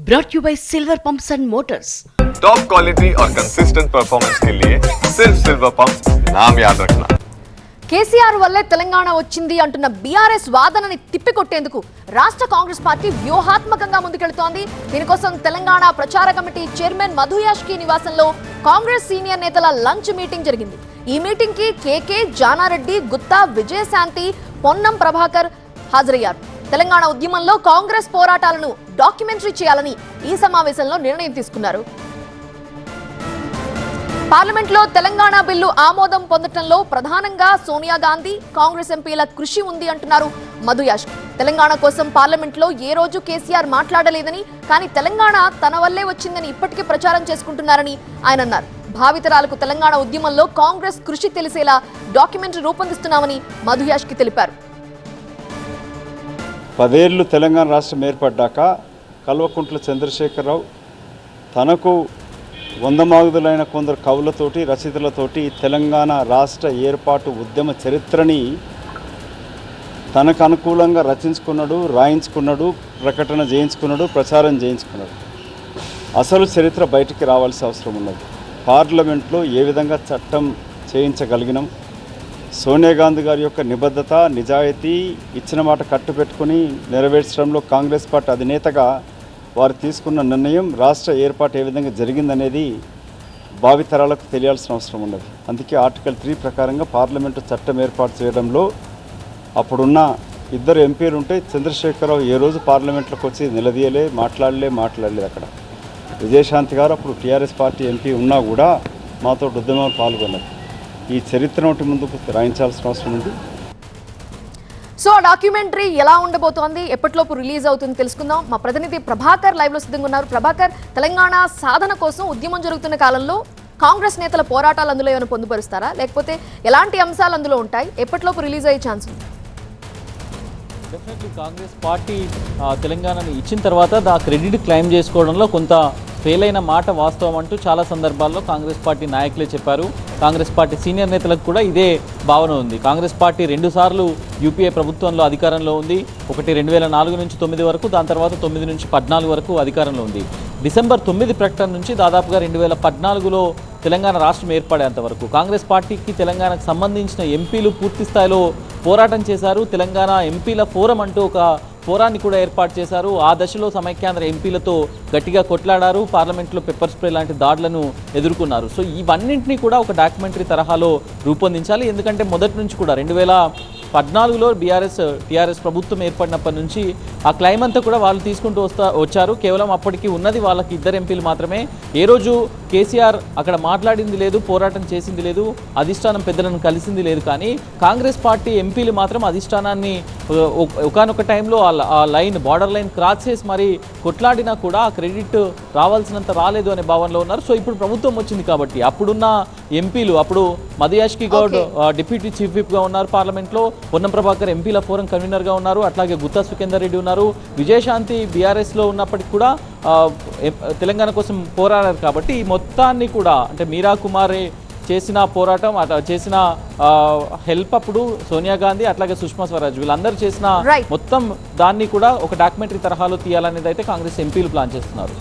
brought you by Silver Pumps and Motors. Top quality और consistent performance के लिए सिर्फ सिल्वर पंप्स नाम याद रखना. కేసీఆర్ వల్లే తెలంగాణ వచ్చింది అంటున్న బీఆర్ఎస్ వాదనని తిప్పికొట్టేందుకు రాష్ట్ర కాంగ్రెస్ పార్టీ వ్యూహాత్మకంగా ముందుకెళ్తోంది. దీనికోసం తెలంగాణ ప్రచార కమిటీ చైర్మన్ మధు యాష్కి నివాసంలో కాంగ్రెస్ సీనియర్ నేతల లంచ్ మీటింగ్ జరిగింది. ఈ మీటింగ్ కి కేకే, జానారెడ్డి, గుత్తా, విజయశాంతి, పొన్నం ప్రభాకర్ హాజరయ్యారు. తెలంగాణ ఉద్యమంలో కాంగ్రెస్ పోరాటాలను డాక్యుమెంటరీ చేయాలని ఈ సమావేశంలో నిర్ణయం తీసుకున్నారు. పార్లమెంట్లో తెలంగాణ బిల్లు ఆమోదం పొందడంలో ప్రధానంగా సోనియా గాంధీ, కాంగ్రెస్ ఎంపీల కృషి ఉంది అంటున్నారు మధు యాష్కి. తెలంగాణ కోసం పార్లమెంట్లో ఏ రోజు కేసీఆర్ మాట్లాడలేదని, కానీ తెలంగాణ తన వల్లే వచ్చిందని ఇప్పటికీ ప్రచారం చేసుకుంటున్నారని ఆయన అన్నారు. భావితరాలకు తెలంగాణ ఉద్యమంలో కాంగ్రెస్ కృషి తెలిసేలా డాక్యుమెంటరీ రూపొందిస్తున్నామని మధు యాష్కి తెలిపారు. 10 ఏళ్ళు తెలంగాణ రాష్ట్రం ఏర్పడ్డాక కల్వకుంట్ల చంద్రశేఖరరావు తనకు వందమాగుదులైన కొందరు కవులతోటి, రచయితలతోటి తెలంగాణ రాష్ట్ర ఏర్పాటు ఉద్యమ చరిత్రని తనకు అనుకూలంగా రచించుకున్నాడు, రాయించుకున్నాడు, ప్రకటన చేయించుకున్నాడు, ప్రచారం చేయించుకున్నాడు. అసలు చరిత్ర బయటికి రావాల్సిన అవసరం ఉన్నది. పార్లమెంట్లో ఏ విధంగా చట్టం చేయించగలిగినాం, సోనియా గాంధీ గారి యొక్క నిబద్ధత, నిజాయితీ, ఇచ్చిన మాట కట్టుపెట్టుకుని నెరవేర్చడంలో కాంగ్రెస్ పార్టీ అధినేతగా వారు తీసుకున్న నిర్ణయం, రాష్ట్ర ఏర్పాటు ఏ విధంగా జరిగిందనేది భావితరాలకు తెలియాల్సిన అవసరం ఉన్నది. అందుకే ఆర్టికల్ 3 ప్రకారంగా పార్లమెంటు చట్టం ఏర్పాటు చేయడంలో అప్పుడున్న 2 ఎంపీలు ఉంటే చంద్రశేఖరరావు ఏ రోజు పార్లమెంట్లోకి వచ్చి నిలదీయలే, మాట్లాడలేదు. అక్కడ విజయశాంతి గారు అప్పుడు టీఆర్ఎస్ పార్టీ ఎంపీ ఉన్నా కూడా మాతో ఉద్యమంలో పాల్గొన్నారు. ఈ చరిత్ర ఒకటి ముందుకు రాయించాల్సిన అవసరం ఉంది. సో డాక్యుమెంటరీ ఎలా ఉండబోతోంది, ఎప్పటిలోపు రిలీజ్ అవుతుంది తెలుసుకుందాం. మా ప్రతినిధి ప్రభాకర్ లైవ్ లో సిద్ధంగా ఉన్నారు. ప్రభాకర్, తెలంగాణ సాధన కోసం ఉద్యమం జరుగుతున్న కాలంలో కాంగ్రెస్ నేతల పోరాటాలు అందులో ఏమైనా పొందుపరుస్తారా, లేకపోతే ఎలాంటి అంశాలు అందులో ఉంటాయి, ఎప్పటిలోపు రిలీజ్ అయ్యే ఛాన్స్ ఉంది? డెఫినెట్లీ కాంగ్రెస్ పార్టీ తెలంగాణను ఇచ్చిన తర్వాత దా క్రెడిట్ క్లెయిమ్ చేసుకోవడంలో కొంత ఫెయిల్ అయిన మాట వాస్తవం అంటూ చాలా సందర్భాల్లో కాంగ్రెస్ పార్టీ నాయకులే చెప్పారు. కాంగ్రెస్ పార్టీ సీనియర్ నేతలకు కూడా ఇదే భావన ఉంది. కాంగ్రెస్ పార్టీ 2 సార్లు యూపీఏ ప్రభుత్వంలో అధికారంలో ఉంది. ఒకటి 2004 నుంచి 9 వరకు, దాని తర్వాత 9 నుంచి 14 వరకు అధికారంలో ఉంది. డిసెంబర్ 9 ప్రకటన నుంచి దాదాపుగా 2014లో తెలంగాణ రాష్ట్రం ఏర్పడేంత వరకు కాంగ్రెస్ పార్టీకి తెలంగాణకు సంబంధించిన ఎంపీలు పూర్తి స్థాయిలో పోరాటం చేశారు. తెలంగాణ ఎంపీల ఫోరం అంటూ ఒక ఫోరాన్ని కూడా ఏర్పాటు చేశారు. ఆ దశలో సమైక్యాంధ్ర ఎంపీలతో గట్టిగా కొట్లాడారు. పార్లమెంట్లో పెప్పర్ స్ప్రే లాంటి దాడులను ఎదుర్కొన్నారు. సో ఇవన్నింటినీ కూడా ఒక డాక్యుమెంటరీ తరహాలో రూపొందించాలి. ఎందుకంటే మొదటి నుంచి కూడా 2014లో టీఆర్ఎస్ ప్రభుత్వం ఏర్పడినప్పటి నుంచి ఆ క్లైమ్ అంతా కూడా వాళ్ళు తీసుకుంటూ వచ్చారు. కేవలం అప్పటికి ఉన్నది వాళ్ళకి 2 ఎంపీలు మాత్రమే. ఏ రోజు కేసీఆర్ అక్కడ మాట్లాడింది లేదు, పోరాటం చేసింది లేదు, అధిష్టానం పెద్దలను కలిసింది లేదు. కానీ కాంగ్రెస్ పార్టీ ఎంపీలు మాత్రం అధిష్టానాన్ని ఒకానొక టైంలో ఆ లైన్, బార్డర్ లైన్ క్రాస్ చేసి మరి కొట్లాడినా కూడా ఆ క్రెడిట్ రావాల్సినంత రాలేదు అనే భావనలో ఉన్నారు. సో ఇప్పుడు ప్రభుత్వం వచ్చింది కాబట్టి అప్పుడున్న ఎంపీలు, అప్పుడు మధు యాష్కి గౌడ్ డిప్యూటీ చీఫ్ విప్గా ఉన్నారు పార్లమెంట్లో, పొన్నం ప్రభాకర్ ఎంపీల ఫోరం కన్వీనర్గా ఉన్నారు, అట్లాగే గుత్తా సుఖేందర్ రెడ్డి ఉన్నారు, విజయశాంతి బీఆర్ఎస్లో ఉన్నప్పటికీ కూడా తెలంగాణ కోసం పోరాడారు. కాబట్టి ఈ మొత్తాన్ని కూడా అంటే మీరా కుమారే చేసిన పోరాటం, చేసిన హెల్ప్ అప్పుడు సోనియా గాంధీ అట్లాగే సుష్మా స్వరాజ్ వీళ్ళందరూ చేసిన మొత్తం దాన్ని కూడా ఒక డాక్యుమెంటరీ తరహాలో తీయాలనేది అయితే కాంగ్రెస్ ఎంపీలు ప్లాన్ చేస్తున్నారు.